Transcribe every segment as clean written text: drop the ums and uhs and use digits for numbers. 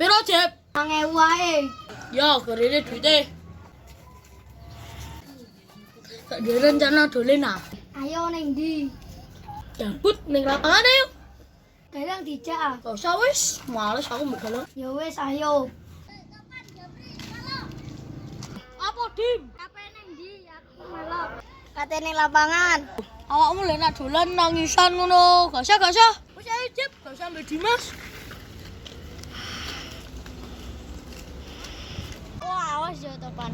Piro, Jep? 5.000 ae. Ya, garene duite. Tak ada rencana dolen ah. Ayo ning ndi? Jambut ning lapangan yuk. Galang dijak ah. Gak usah wis, males aku mbok galang. Ya wis ayo. Apa, Dim? Kape ning ndi? Aku melok. Kate ning lapangan. Awakmu lek nak dolan nangisan ngono. Gak usah, gak usah. Wis ae, Jep, gak usah mbek Dimas. Wah, awas yo topan.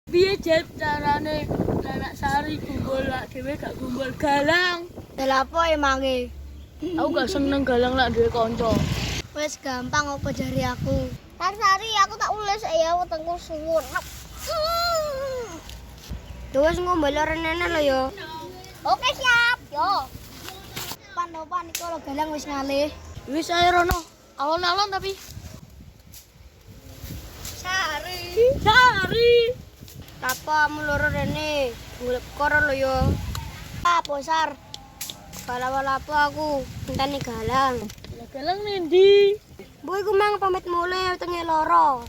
Piye, Jep, carane anak Sari gumbul lak dhewe gak gumbul galang. Lah apa emange? Aku gak seneng galang lak duwe kanca. Wis gampang apa jari aku. Kan Sari aku tak ules ya wetengku suwun. Terus ngombol renene lho yo. Oke siap, yo. Pan iki lo galang wis ngalih. Wis ae rono. Alon-alon tapi. Sari. Apa mu loro rene? Golek koro lho yo. Apa Sar? Bala-bala apa aku? Ngenteni galang. Lah galang nendi? Bu iku mang pamit mulai wetenge loro.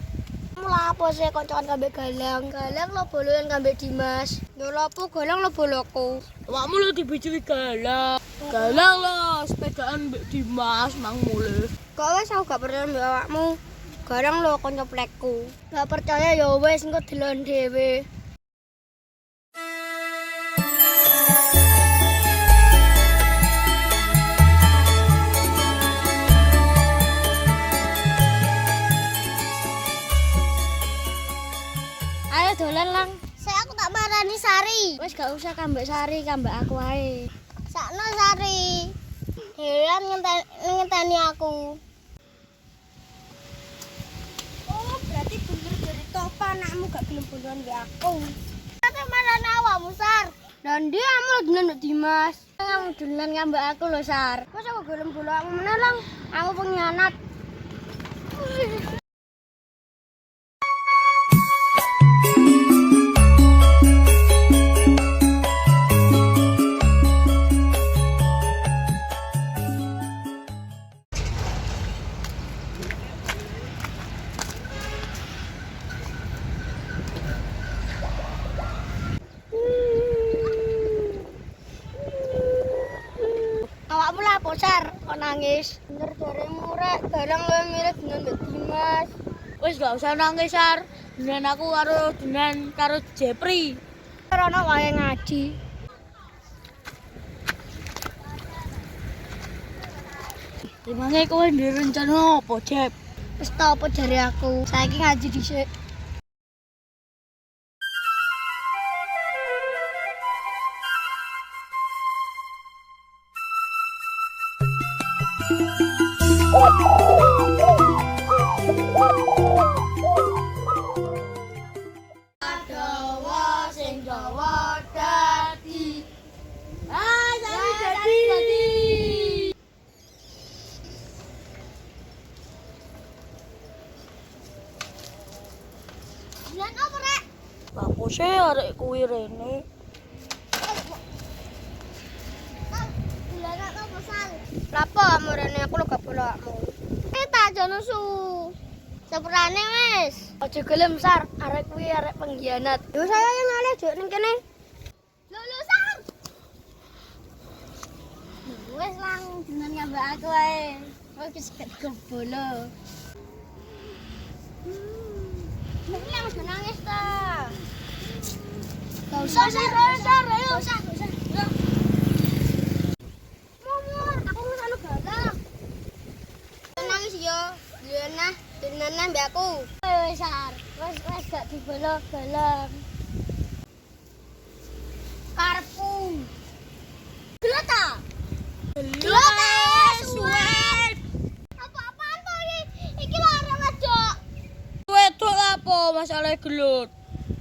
Mula apa sih koncoan kambek galang? Galang lo boloan kambek Dimas. Yo lapo galang lo boloku. Awakmu lho dibijui galang. Galang lho sepedaan mbek Dimas mang mulih. Kok wis aku gak percaya mbek awakmu. Galang lo kanca plekku. Gak percaya ya wis engko delon dhewe. Ayo dolan lang. Saya aku tak marani Sari. Wis gak usah kambek Sari, kambek aku ae. Sakno Sari. Heran ngenteni aku. Oh, berarti bener dari topan anakmu gak gelem boloan mbek aku. Tapi marani awakmu Sar. Lah ndi kamu dolan mbek Dimas? Kamu dolan ngambek aku lho Sar. Wis aku gelem boloanmu meneh lang. Aku pengkhianat. Awakmu lah posar, kok nangis. Bener jaremu rek, galang lo mirip dengan Mbak Dimas. Wis gak usah nangis, Sar. Dengan aku karo Jepri. Rono wae ngaji. Emangnya kowe ndek rencana apa, Jep? Wis tau apa jare aku. Saiki ngaji dhisik. Dawa sing dawa dadi. Sari dadi. Lan apa rek? Apa sih arek kuwi rene? Bulan apa sal? Lapo amurane aku lo gak bolakmu. Tak jono su. Sepurane wis. Aja gelem Sar, arek kuwi arek pengkhianat. Yo saya yang ngalih juk ning kene. Lho Sar. Wis lang jenengan ngambek aku ae. Wis gak kebolo. Ini yang udah nangis ta. Gak usah Sar, ayo. Gak usah. Momor, aku ngesano galang. Nangis yo. Dinana mbak aku. Wes Sar, wes gak dibolok galang. Karepku. Gelot ta? Gelot suwet. Apa-apaan to iki? Iki lho arek wedok. Wedok lapo masalah gelut?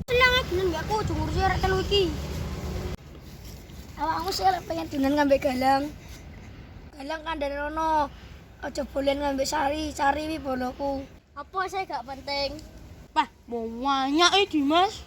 Seneng dolan mbak aku, aja ngurusi arek telu iki. Awakmu sih pengen dolan ngambek galang. Galang kan dari rono. Aja bolen ngambek Sari wi boloku. Apa saya gak penting? Wah, mau banyak Dimas.